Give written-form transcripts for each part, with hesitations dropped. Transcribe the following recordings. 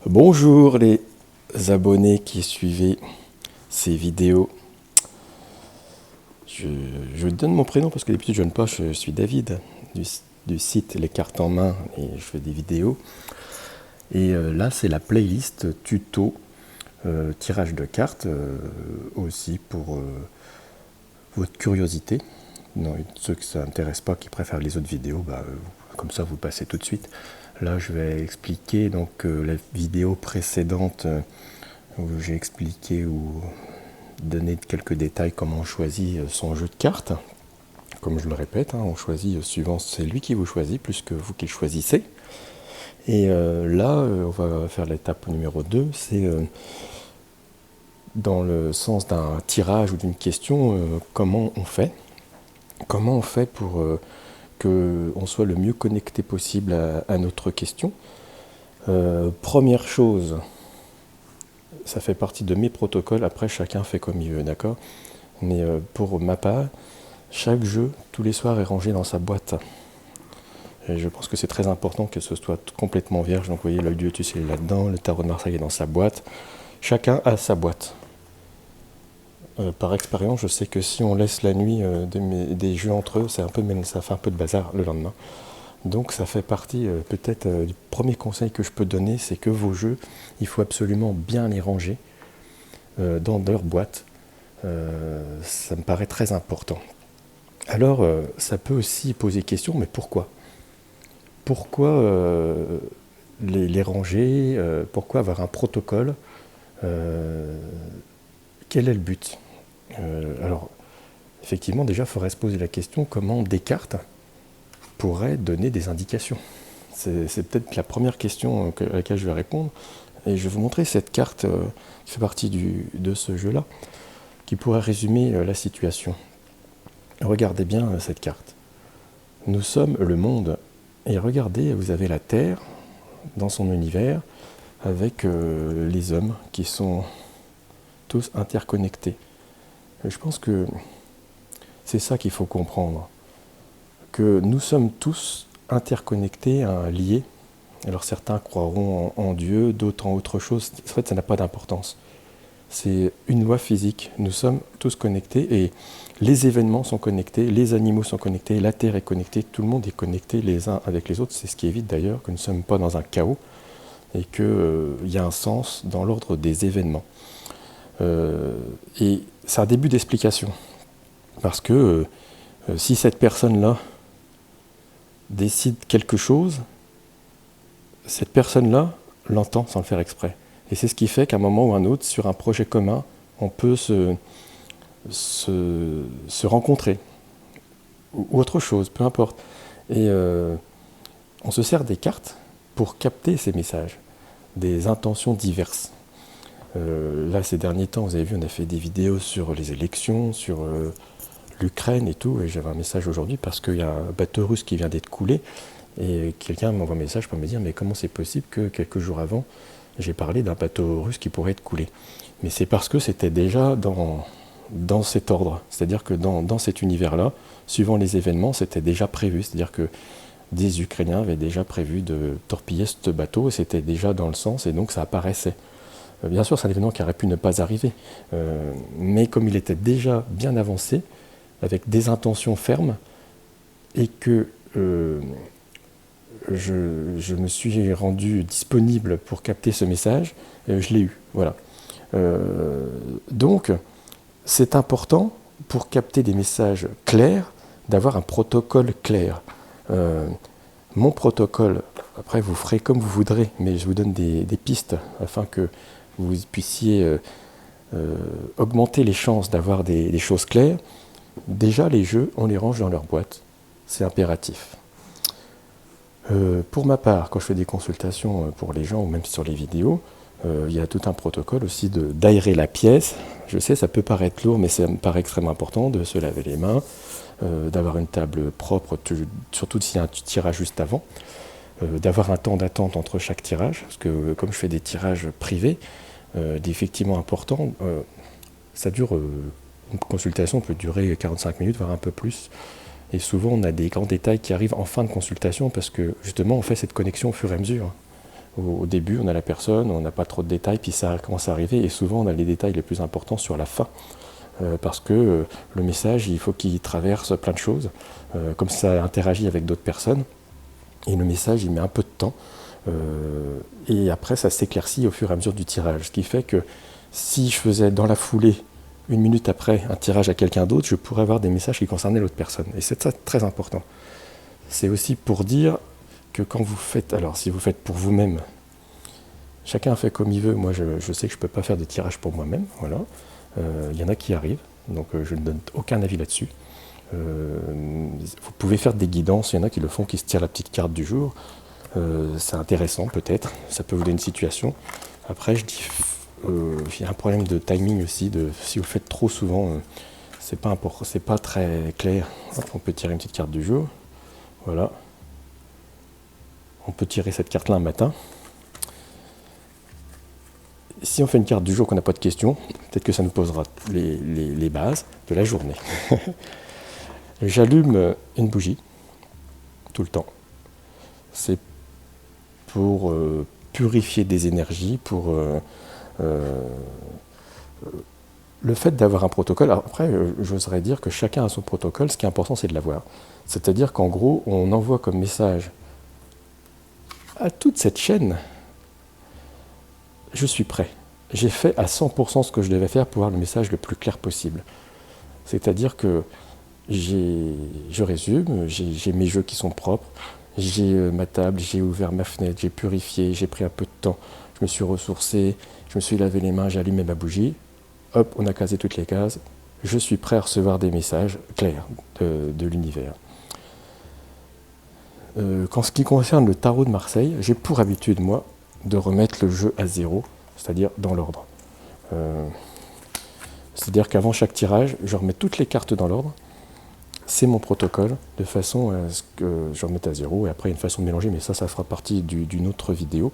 Bonjour les abonnés qui suivaient ces vidéos. Je donne mon prénom parce que d'habitude je ne pas, je suis David du site Les Cartes en Main et je fais des vidéos. Et là c'est la playlist tuto tirage de cartes aussi pour votre curiosité. Non, ceux que ça n'intéresse pas, qui préfèrent les autres vidéos, comme ça vous passez tout de suite. Là je vais expliquer donc la vidéo précédente où j'ai expliqué ou donné quelques détails comment on choisit son jeu de cartes. Comme je le répète, on choisit suivant, c'est lui qui vous choisit plus que vous qui le choisissez. Et là on va faire l'étape numéro 2, c'est dans le sens d'un tirage ou d'une question, comment on fait pour qu'on soit le mieux connecté possible à notre question. Première chose, ça fait partie de mes protocoles, après chacun fait comme il veut, d'accord? Mais pour ma part, chaque jeu, tous les soirs, est rangé dans sa boîte. Et je pense que c'est très important que ce soit complètement vierge. Donc vous voyez, l'œil du lotus est là-dedans, le tarot de Marseille est dans sa boîte. Chacun a sa boîte. Par expérience, je sais que si on laisse la nuit des jeux entre eux, ça fait un peu de bazar le lendemain. Donc ça fait partie peut-être du premier conseil que je peux donner, c'est que vos jeux, il faut absolument bien les ranger dans leur boîte. Ça me paraît très important. Alors ça peut aussi poser question, mais pourquoi? Pourquoi les ranger? Pourquoi avoir un protocole? Quel est le but? Alors effectivement, déjà, il faudrait se poser la question comment Descartes pourrait donner des indications. C'est peut-être la première question à laquelle je vais répondre. Et je vais vous montrer cette carte qui fait partie de ce jeu-là, qui pourrait résumer la situation. Regardez bien cette carte. Nous sommes le monde. Et regardez, vous avez la Terre dans son univers, avec les hommes qui sont tous interconnectés. Et je pense que c'est ça qu'il faut comprendre. Que nous sommes tous interconnectés, liés. Alors certains croiront en Dieu, d'autres en autre chose. En fait, ça n'a pas d'importance. C'est une loi physique. Nous sommes tous connectés et les événements sont connectés, les animaux sont connectés, la Terre est connectée, tout le monde est connecté les uns avec les autres. C'est ce qui évite d'ailleurs que nous ne sommes pas dans un chaos et qu'il y a un sens dans l'ordre des événements. Et c'est un début d'explication. Parce que si cette personne-là décide quelque chose, cette personne-là l'entend sans le faire exprès. Et c'est ce qui fait qu'à un moment ou un autre, sur un projet commun, on peut se rencontrer. Ou autre chose, peu importe. Et on se sert des cartes pour capter ces messages, des intentions diverses. Là, ces derniers temps, vous avez vu, on a fait des vidéos sur les élections, sur l'Ukraine et tout, et j'avais un message aujourd'hui parce qu'il y a un bateau russe qui vient d'être coulé, et quelqu'un m'envoie un message pour me dire mais comment c'est possible que quelques jours avant, j'ai parlé d'un bateau russe qui pourrait être coulé? Mais c'est parce que c'était déjà dans cet ordre, c'est-à-dire que dans cet univers-là, suivant les événements, c'était déjà prévu, c'est-à-dire que des Ukrainiens avaient déjà prévu de torpiller ce bateau, et c'était déjà dans le sens, et donc ça apparaissait. Bien sûr, c'est un événement qui aurait pu ne pas arriver, mais comme il était déjà bien avancé, avec des intentions fermes, et que je me suis rendu disponible pour capter ce message, je l'ai eu. Voilà. Donc, c'est important, pour capter des messages clairs, d'avoir un protocole clair. Mon protocole, après vous ferez comme vous voudrez, mais je vous donne des pistes afin que vous puissiez augmenter les chances d'avoir des choses claires. Déjà, les jeux, on les range dans leur boîte. C'est impératif. Pour ma part, quand je fais des consultations pour les gens ou même sur les vidéos, il y a tout un protocole aussi d'aérer la pièce. Je sais, ça peut paraître lourd, mais ça me paraît extrêmement important de se laver les mains, d'avoir une table propre, surtout s'il y a un tirage juste avant, d'avoir un temps d'attente entre chaque tirage, parce que comme je fais des tirages privés, effectivement importants, ça dure, une consultation peut durer 45 minutes, voire un peu plus. Et souvent, on a des grands détails qui arrivent en fin de consultation parce que justement, on fait cette connexion au fur et à mesure. Au début, on a la personne, on n'a pas trop de détails, puis ça commence à arriver, et souvent on a les détails les plus importants sur la fin. Parce que le message, il faut qu'il traverse plein de choses, comme ça interagit avec d'autres personnes, et le message, il met un peu de temps, et après ça s'éclaircit au fur et à mesure du tirage, ce qui fait que si je faisais dans la foulée, 1 minute après, un tirage à quelqu'un d'autre, je pourrais avoir des messages qui concernaient l'autre personne, et c'est ça très important. C'est aussi pour dire que quand vous faites, alors si vous faites pour vous-même, chacun fait comme il veut, moi je sais que je ne peux pas faire de tirage pour moi-même, voilà. Il y en a qui arrivent, donc je ne donne aucun avis là-dessus. Vous pouvez faire des guidances, il y en a qui le font, qui se tirent la petite carte du jour. C'est intéressant peut-être, ça peut vous donner une situation. Après, je dis, il y a un problème de timing aussi, si vous le faites trop souvent, c'est pas très clair. Hop, on peut tirer une petite carte du jour, voilà. On peut tirer cette carte-là un matin. Si on fait une carte du jour qu'on n'a pas de questions, peut-être que ça nous posera les bases de la journée. J'allume une bougie, tout le temps. C'est pour purifier des énergies, pour le fait d'avoir un protocole. Alors après, j'oserais dire que chacun a son protocole, ce qui est important, c'est de l'avoir. C'est-à-dire qu'en gros, on envoie comme message à toute cette chaîne, je suis prêt. J'ai fait à 100% ce que je devais faire pour avoir le message le plus clair possible. C'est-à-dire que je résume, j'ai mes jeux qui sont propres, j'ai ma table, j'ai ouvert ma fenêtre, j'ai purifié, j'ai pris un peu de temps, je me suis ressourcé, je me suis lavé les mains, j'ai allumé ma bougie, hop, on a casé toutes les cases, je suis prêt à recevoir des messages clairs de l'univers. En ce qui concerne le tarot de Marseille, j'ai pour habitude, moi, de remettre le jeu à 0, c'est-à-dire dans l'ordre. C'est-à-dire qu'avant chaque tirage, je remets toutes les cartes dans l'ordre. C'est mon protocole, de façon à ce que je remette à 0, et après il y a une façon de mélanger, mais ça fera partie d'une autre vidéo.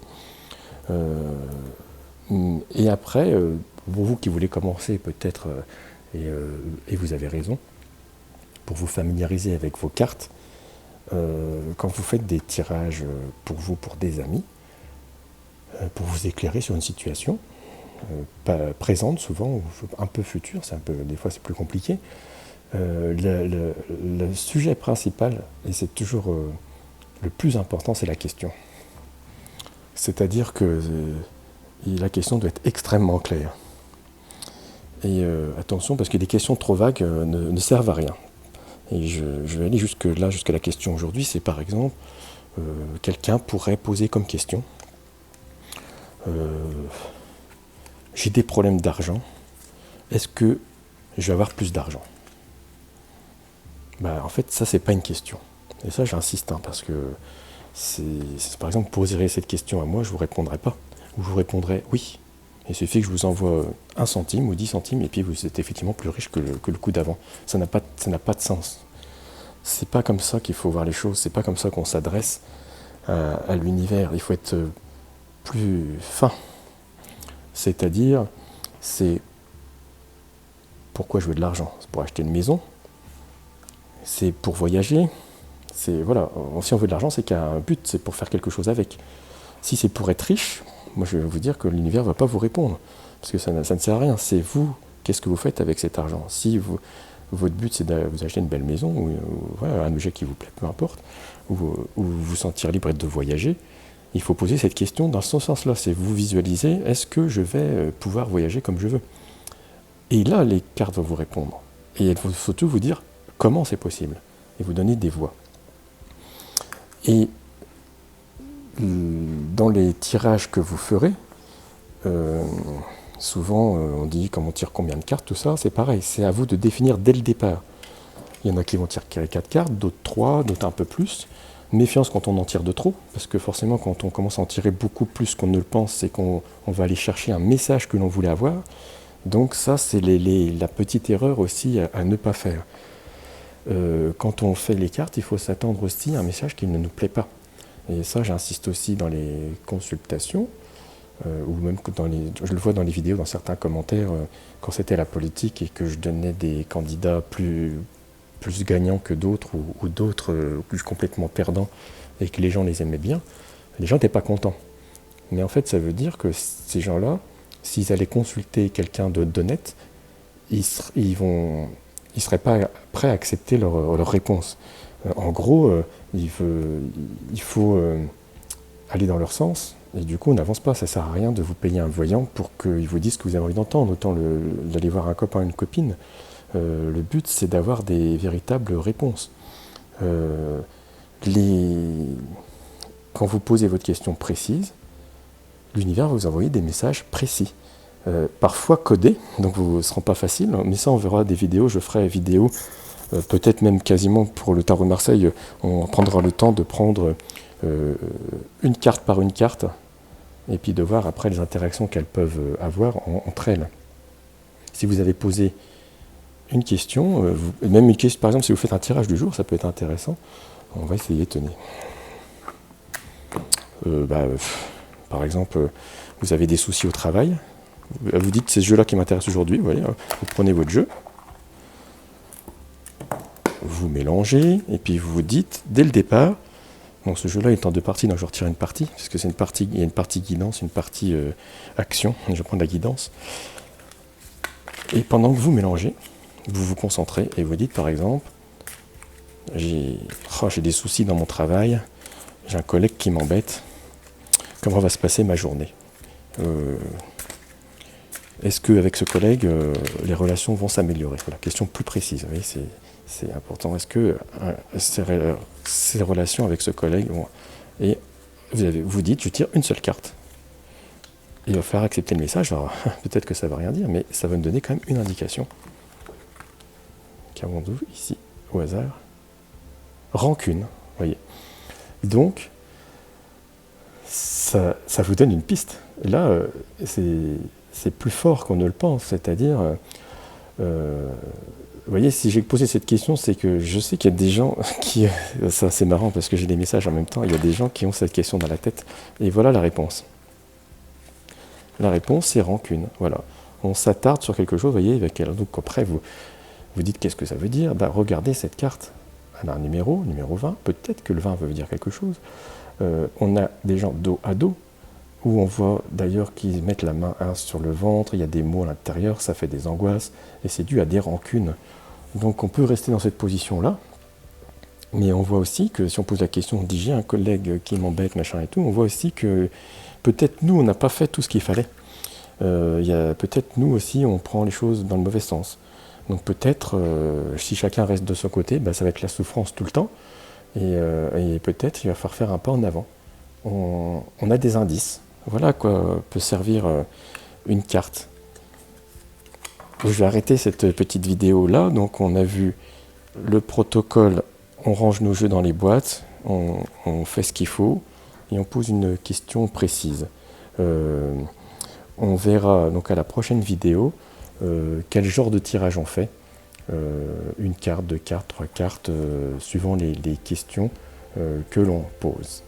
Et après, pour vous qui voulez commencer peut-être, et vous avez raison, pour vous familiariser avec vos cartes, quand vous faites des tirages pour vous, pour des amis, pour vous éclairer sur une situation, pas présente souvent, ou un peu future, des fois c'est plus compliqué, le sujet principal, et c'est toujours le plus important, c'est la question. C'est-à-dire que la question doit être extrêmement claire. Et attention, parce que des questions trop vagues ne servent à rien. Et je vais aller jusqu'à la question aujourd'hui, c'est par exemple, quelqu'un pourrait poser comme question, j'ai des problèmes d'argent, est-ce que je vais avoir plus d'argent ? En fait, ça, c'est pas une question. Et ça, j'insiste, parce que par exemple, poser cette question à moi, je vous répondrai pas. Ou je vous répondrai oui. Il suffit que je vous envoie 1 centime ou 10 centimes, et puis vous êtes effectivement plus riche que le coup d'avant. Ça n'a pas de sens. C'est pas comme ça qu'il faut voir les choses, c'est pas comme ça qu'on s'adresse à l'univers. Il faut être plus fin. C'est-à-dire, c'est pourquoi je veux de l'argent ? C'est pour acheter une maison, c'est pour voyager, voilà. Si on veut de l'argent, c'est qu'il y a un but, c'est pour faire quelque chose avec. Si c'est pour être riche, moi je vais vous dire que l'univers ne va pas vous répondre, parce que ça ne sert à rien. C'est vous, qu'est-ce que vous faites avec cet argent ? Si votre but c'est de vous acheter une belle maison, ou voilà, un objet qui vous plaît, peu importe, ou vous sentir libre de voyager, il faut poser cette question dans ce sens-là. C'est vous visualiser, est-ce que je vais pouvoir voyager comme je veux ? Et là, les cartes vont vous répondre. Et elles vont surtout vous dire comment c'est possible, et vous donner des voies. Et dans les tirages que vous ferez, souvent on dit comment on tire combien de cartes, tout ça, c'est pareil, c'est à vous de définir dès le départ. Il y en a qui vont tirer 4 cartes, d'autres 3, d'autres un peu plus. Méfiance quand on en tire de trop, parce que forcément quand on commence à en tirer beaucoup plus qu'on ne le pense, c'est qu'on va aller chercher un message que l'on voulait avoir. Donc ça, c'est la petite erreur aussi à ne pas faire. Quand on fait les cartes, il faut s'attendre aussi à un message qui ne nous plaît pas. Et ça, j'insiste aussi dans les consultations, ou même je le vois dans les vidéos, dans certains commentaires, quand c'était la politique et que je donnais des candidats plus gagnants que d'autres, ou d'autres plus complètement perdants, et que les gens les aimaient bien, les gens n'étaient pas contents. Mais en fait, ça veut dire que ces gens-là, s'ils allaient consulter quelqu'un d'honnête, ils ne seraient pas prêts à accepter leur réponse. En gros, il faut aller dans leur sens, et du coup on n'avance pas. Ça sert à rien de vous payer un voyant pour qu'il vous dise ce que vous avez envie d'entendre, autant d'aller voir un copain, une copine. Le but, c'est d'avoir des véritables réponses. Quand vous posez votre question précise, l'univers va vous envoyer des messages précis, parfois codés, donc ce ne sera pas facile, mais ça on verra des vidéos, je ferai vidéo, peut-être même quasiment pour le tarot de Marseille, on prendra le temps de prendre une carte par une carte, et puis de voir après les interactions qu'elles peuvent avoir entre elles. Si vous avez posé une question, même une question, par exemple si vous faites un tirage du jour, ça peut être intéressant, on va essayer, tenez. Par exemple, vous avez des soucis au travail, vous dites c'est ce jeu-là qui m'intéresse aujourd'hui, vous voyez, vous prenez votre jeu, vous mélangez, et puis vous vous dites, dès le départ, donc ce jeu-là est en 2 parties, donc je retire une partie, parce que c'est une partie, il y a une partie guidance, une partie action, et je prends de la guidance. Et pendant que vous mélangez, vous vous concentrez, et vous dites par exemple, j'ai des soucis dans mon travail, j'ai un collègue qui m'embête, comment va se passer ma journée ? Est-ce qu'avec ce collègue, les relations vont s'améliorer ? Voilà, question plus précise, vous voyez, c'est important. Est-ce que ces relations avec ce collègue vont... Et vous dites, je tire une seule carte. Il va falloir accepter le message. Alors, peut-être que ça ne va rien dire, mais ça va me donner quand même une indication. Qu'avons-nous ici, au hasard ? Rancune, vous voyez. Donc, ça vous donne une piste. Et là, c'est plus fort qu'on ne le pense. C'est-à-dire, vous voyez, si j'ai posé cette question, c'est que je sais qu'il y a des gens qui... Ça, c'est marrant parce que j'ai des messages en même temps. Il y a des gens qui ont cette question dans la tête. Et voilà la réponse. La réponse, c'est rancune. Voilà. On s'attarde sur quelque chose, vous voyez, donc après, vous dites qu'est-ce que ça veut dire ? Regardez cette carte. Elle a un numéro 20. Peut-être que le 20 veut dire quelque chose. On a des gens dos à dos, où on voit d'ailleurs qu'ils mettent la main sur le ventre, il y a des mots à l'intérieur, ça fait des angoisses, et c'est dû à des rancunes. Donc on peut rester dans cette position-là, mais on voit aussi que si on pose la question, on dit j'ai un collègue qui m'embête, machin et tout, on voit aussi que peut-être nous, on n'a pas fait tout ce qu'il fallait. Peut-être nous aussi, on prend les choses dans le mauvais sens. Donc peut-être, si chacun reste de son côté, ça va être la souffrance tout le temps, et peut-être il va falloir faire un pas en avant. On a des indices. Voilà à quoi peut servir une carte. Je vais arrêter cette petite vidéo là. Donc on a vu le protocole, on range nos jeux dans les boîtes, on fait ce qu'il faut et on pose une question précise. On verra donc à la prochaine vidéo quel genre de tirage on fait. Une carte, 2 cartes, 3 cartes, suivant les questions que l'on pose.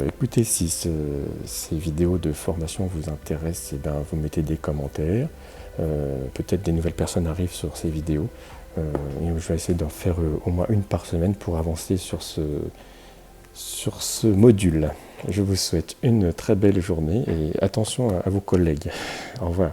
Écoutez, si ces vidéos de formation vous intéressent, vous mettez des commentaires. Peut-être des nouvelles personnes arrivent sur ces vidéos. Et je vais essayer d'en faire au moins une par semaine pour avancer sur ce module. Je vous souhaite une très belle journée et attention à vos collègues. Au revoir.